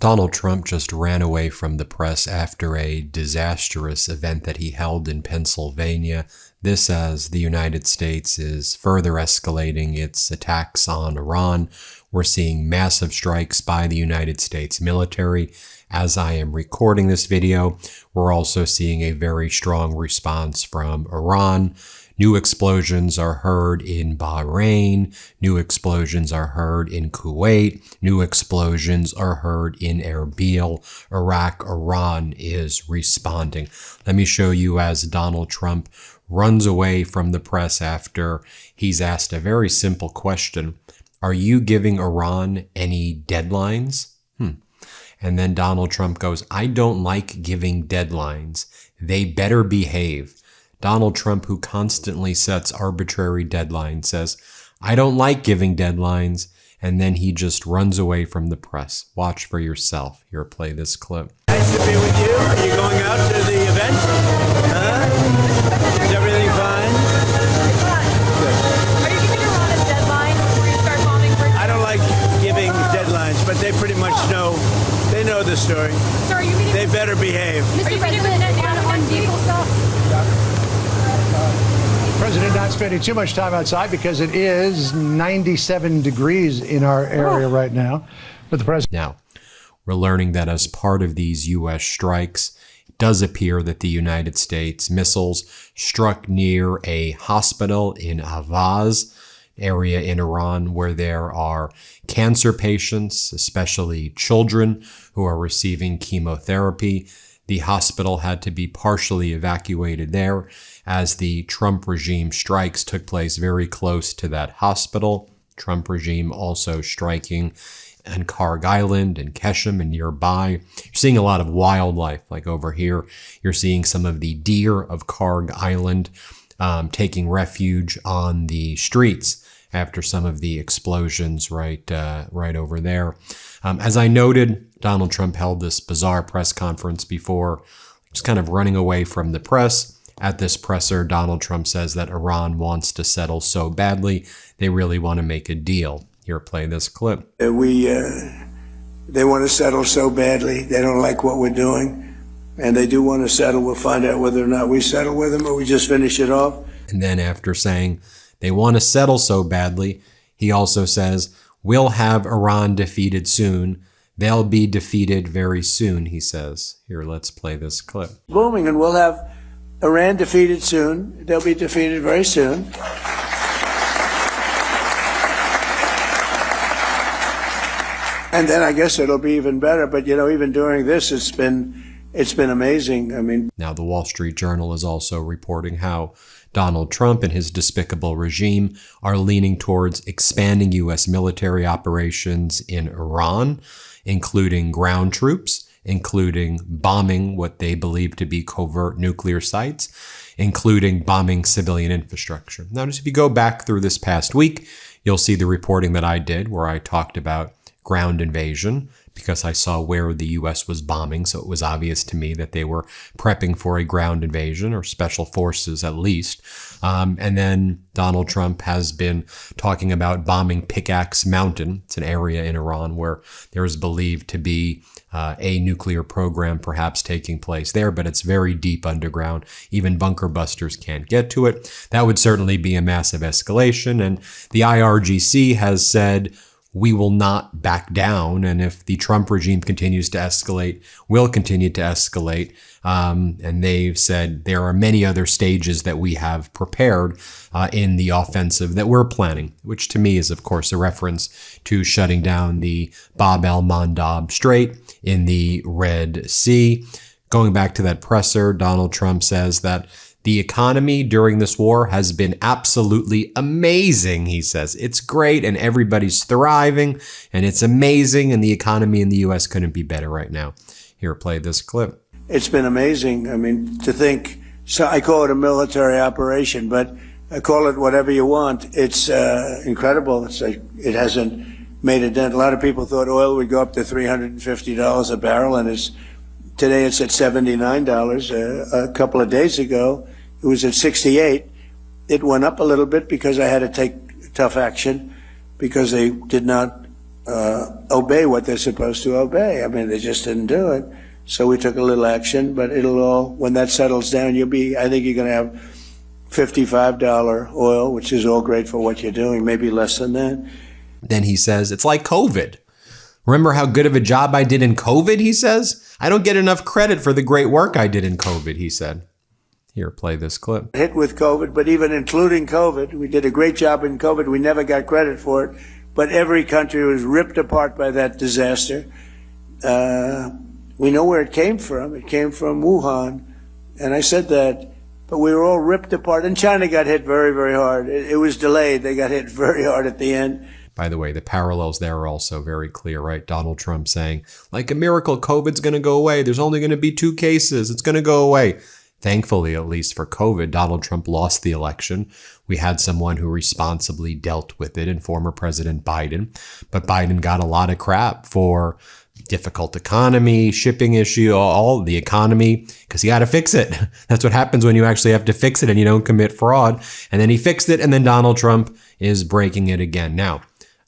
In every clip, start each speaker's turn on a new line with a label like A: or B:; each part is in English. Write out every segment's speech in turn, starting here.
A: Donald Trump just ran away from the press after a disastrous event that he held in Pennsylvania. This as the United States is further escalating its attacks on Iran. We're seeing massive strikes by the United States military. As I am recording this video, we're also seeing a very strong response from Iran. New explosions are heard in Bahrain. New explosions are heard in Kuwait. New explosions are heard in Erbil, Iraq. Iran is responding. Let me show you as Donald Trump runs away from the press after he's asked a very simple question. Are you giving Iran any deadlines? And then Donald Trump goes, I don't like giving deadlines. They better behave. Donald Trump, who constantly sets arbitrary deadlines, says, I don't like giving deadlines, and then he just runs away from the press. Watch for yourself. Here, play this clip.
B: Nice to be with you. Are you going out to the event? Is everything fine?
C: Good. Are you giving Iran a deadline before you start bombing?
B: I don't like giving deadlines, but they pretty much know. They know the story.
C: So are you meeting?
B: They better behave.
C: Are you meeting with Netanyahu on vehicle stuff?
D: President not spending too much time outside because it is 97 degrees in our area right now. But the president.
A: Now, we're learning that as part of these U.S. strikes, it does appear that the United States missiles struck near a hospital in Avaz, area in Iran where there are cancer patients, especially children who are receiving chemotherapy. The hospital had to be partially evacuated there as the Trump regime strikes took place very close to that hospital. Trump regime also striking on Karg Island and Keshem and nearby. You're seeing a lot of wildlife, like over here. You're seeing some of the deer of Karg Island taking refuge on the streets after some of the explosions right over there. As I noted, Donald Trump held this bizarre press conference before just kind of running away from the press. At this presser, Donald Trump says that Iran wants to settle so badly, they really want to make a deal. Here, play this clip.
E: They want to settle so badly. They don't like what we're doing. And they do want to settle. We'll find out whether or not we settle with them or we just finish it off.
A: And then after saying they want to settle so badly, he also says, we'll have Iran defeated soon. They'll be defeated very soon, he says. Here, let's play this clip.
E: Booming, and we'll have Iran defeated soon. They'll be defeated very soon. And then I guess it'll be even better. But, you know, even during this, it's been amazing. I mean,
A: now the Wall Street Journal is also reporting how Donald Trump and his despicable regime are leaning towards expanding U.S. military operations in Iran, including ground troops, including bombing what they believe to be covert nuclear sites, including bombing civilian infrastructure. Now, just if you go back through this past week, you'll see the reporting that I did where I talked about ground invasion, because I saw where the U.S. was bombing, so it was obvious to me that they were prepping for a ground invasion, or special forces at least. And then Donald Trump has been talking about bombing Pickaxe Mountain. It's an area in Iran where there is believed to be a nuclear program perhaps taking place there, but it's very deep underground. Even bunker busters can't get to it. That would certainly be a massive escalation, and the IRGC has said, we will not back down. And if the Trump regime continues to escalate, we'll continue to escalate. And they've said there are many other stages that we have prepared in the offensive that we're planning, which to me is, of course, a reference to shutting down the Bab el-Mandab Strait in the Red Sea. Going back to that presser, Donald Trump says that the economy during this war has been absolutely amazing, he says. It's great and everybody's thriving and it's amazing and the economy in the U.S. couldn't be better right now. Here, play this clip.
E: It's been amazing. I mean, to think, so I call it a military operation, but I call it whatever you want. It's incredible. It's like it hasn't made a dent. A lot of people thought oil would go up to $350 a barrel, and today it's at $79. A couple of days ago, it was at $68. It went up a little bit because I had to take tough action because they did not obey what they're supposed to obey. I mean, they just didn't do it. So we took a little action, but it'll all, when that settles down, I think you're going to have $55 oil, which is all great for what you're doing, maybe less than that.
A: Then he says, it's like COVID. Remember how good of a job I did in COVID, he says? I don't get enough credit for the great work I did in COVID, he said. Here, play this clip.
E: Hit with COVID, but even including COVID, we did a great job in COVID. We never got credit for it, but every country was ripped apart by that disaster. We know where it came from. It came from Wuhan, and I said that, but we were all ripped apart, and China got hit very, very hard. It was delayed. They got hit very hard at the end.
A: By the way, the parallels there are also very clear, right? Donald Trump saying, like a miracle, COVID's going to go away. There's only going to be 2 cases. It's going to go away. Thankfully, at least for COVID, Donald Trump lost the election. We had someone who responsibly dealt with it in former President Biden. But Biden got a lot of crap for difficult economy, shipping issue, all the economy, because he got to fix it. That's what happens when you actually have to fix it and you don't commit fraud. And then he fixed it, and then Donald Trump is breaking it again. Now,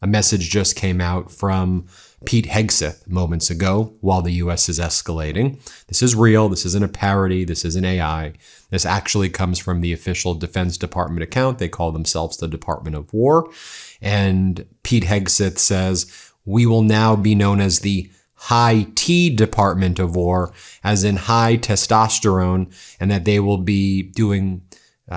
A: a message just came out from Pete Hegseth moments ago while the U.S. is escalating. This is real. This isn't a parody. This isn't AI. This actually comes from the official Defense Department account. They call themselves the Department of War. And Pete Hegseth says, we will now be known as the high T Department of War, as in high testosterone, and that they will be doing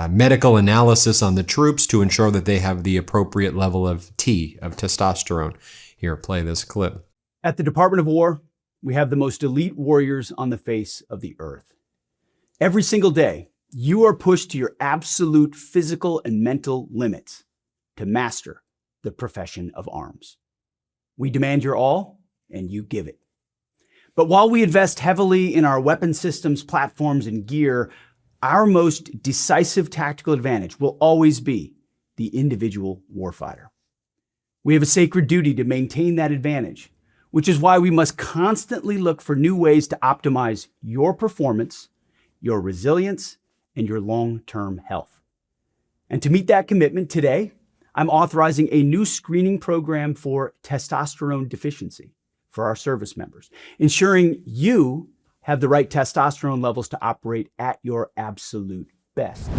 A: medical analysis on the troops to ensure that they have the appropriate level of T, of testosterone. Here, play this clip.
F: At the Department of War, we have the most elite warriors on the face of the earth. Every single day, you are pushed to your absolute physical and mental limits to master the profession of arms. We demand your all, and you give it. But while we invest heavily in our weapon systems, platforms, and gear, our most decisive tactical advantage will always be the individual warfighter. We have a sacred duty to maintain that advantage, which is why we must constantly look for new ways to optimize your performance, your resilience, and your long-term health. And to meet that commitment today, I'm authorizing a new screening program for testosterone deficiency for our service members, ensuring you have the right testosterone levels to operate at your absolute best.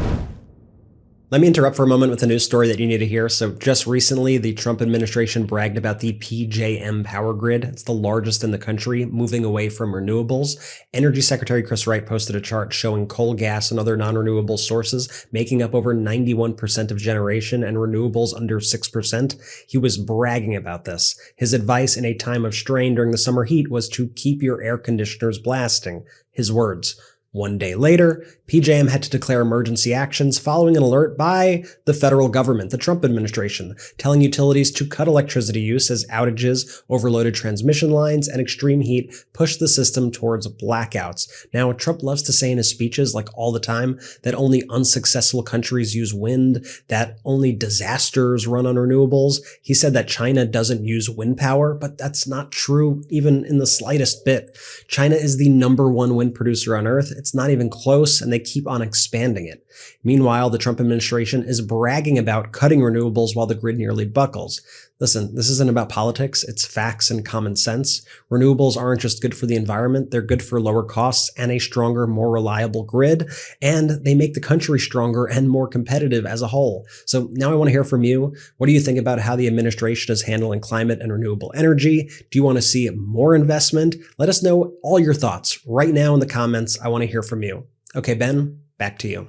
G: Let me interrupt for a moment with a news story that you need to hear. So just recently, the Trump administration bragged about the PJM power grid. It's the largest in the country, moving away from renewables. Energy Secretary Chris Wright posted a chart showing coal, gas, and other non-renewable sources making up over 91% of generation and renewables under 6%. He was bragging about this. His advice in a time of strain during the summer heat was to keep your air conditioners blasting. His words. One day later, PJM had to declare emergency actions following an alert by the federal government, the Trump administration, telling utilities to cut electricity use as outages, overloaded transmission lines, and extreme heat pushed the system towards blackouts. Now, Trump loves to say in his speeches, like all the time, that only unsuccessful countries use wind, that only disasters run on renewables. He said that China doesn't use wind power, but that's not true even in the slightest bit. China is the #1 wind producer on Earth. It's not even close, and they keep on expanding it. Meanwhile, the Trump administration is bragging about cutting renewables while the grid nearly buckles. Listen, this isn't about politics. It's facts and common sense. Renewables aren't just good for the environment. They're good for lower costs and a stronger, more reliable grid. And they make the country stronger and more competitive as a whole. So now I want to hear from you. What do you think about how the administration is handling climate and renewable energy? Do you want to see more investment? Let us know all your thoughts right now in the comments. I want to hear from you. Okay, Ben, back to you.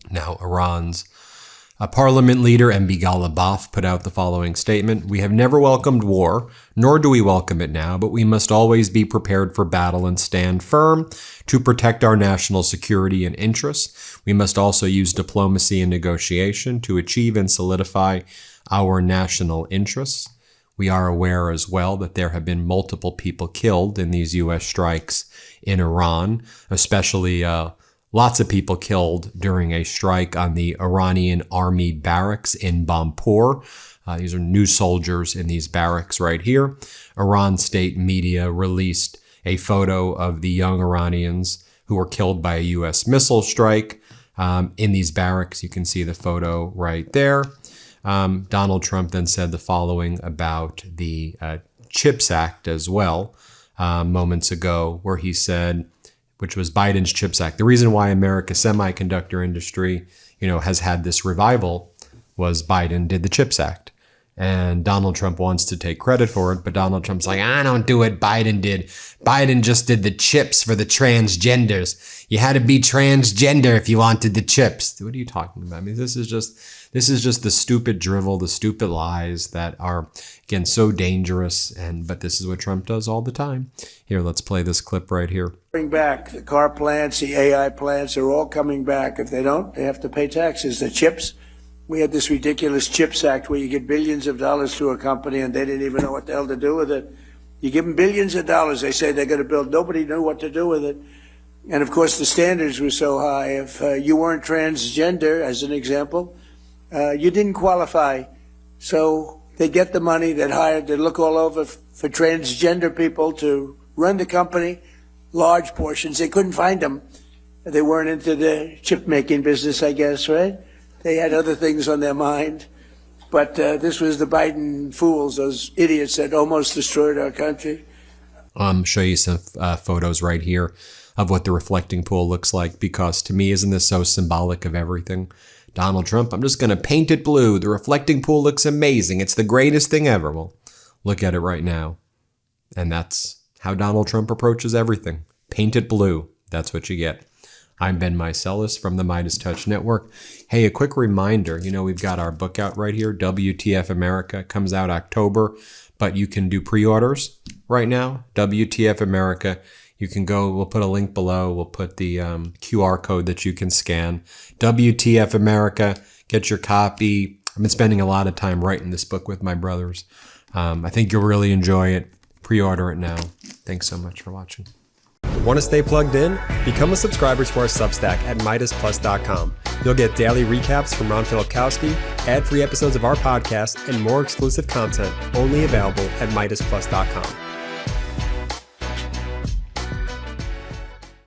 A: Now, Iran's parliament leader MB Ghalibaf put out the following statement. We have never welcomed war, nor do we welcome it now, but we must always be prepared for battle and stand firm to protect our national security and interests. We must also use diplomacy and negotiation to achieve and solidify our national interests. We are aware as well that there have been multiple people killed in these U.S. strikes in Iran, especially lots of people killed during a strike on the Iranian army barracks in Bampur. These are new soldiers in these barracks right here. Iran state media released a photo of the young Iranians who were killed by a U.S. missile strike in these barracks. You can see the photo right there. Donald Trump then said the following about the CHIPS Act as well moments ago, where he said, which was Biden's CHIPS Act. The reason why America's semiconductor industry, has had this revival was Biden did the CHIPS Act. And Donald Trump wants to take credit for it, but Donald Trump's like, I don't do what Biden did. Biden just did the chips for the transgenders. You had to be transgender if you wanted the chips. What are you talking about? I mean, this is just the stupid drivel, the stupid lies that are, again, so dangerous. But this is what Trump does all the time. Here, let's play this clip right here.
E: Bring back the car plants, the AI plants are all coming back. If they don't, they have to pay taxes. The chips. We had this ridiculous CHIPS Act where you get billions of dollars to a company and they didn't even know what the hell to do with it. You give them billions of dollars, they say they're going to build. Nobody knew what to do with it. And of course, the standards were so high. If you weren't transgender, as an example, you didn't qualify. So they get the money, they'd look all over for transgender people to run the company, large portions. They couldn't find them. They weren't into the chip making business, I guess, right? They had other things on their mind. But this was the Biden fools, those idiots that almost destroyed our country.
A: Show you some photos right here of what the reflecting pool looks like, because to me, isn't this so symbolic of everything? Donald Trump, I'm just going to paint it blue. The reflecting pool looks amazing. It's the greatest thing ever. Well, look at it right now. And that's how Donald Trump approaches everything. Paint it blue. That's what you get. I'm Ben Meiselas from the MeidasTouch Network. Hey, a quick reminder, we've got our book out right here, WTF America, comes out October, but you can do pre-orders right now, WTF America. You can go, we'll put a link below, we'll put the QR code that you can scan. WTF America, get your copy. I've been spending a lot of time writing this book with my brothers. I think you'll really enjoy it. Pre-order it now. Thanks so much for watching.
H: Want to stay plugged in? Become a subscriber to our Substack at MeidasPlus.com. You'll get daily recaps from Ron Filikowski, ad-free episodes of our podcast, and more exclusive content only available at MeidasPlus.com.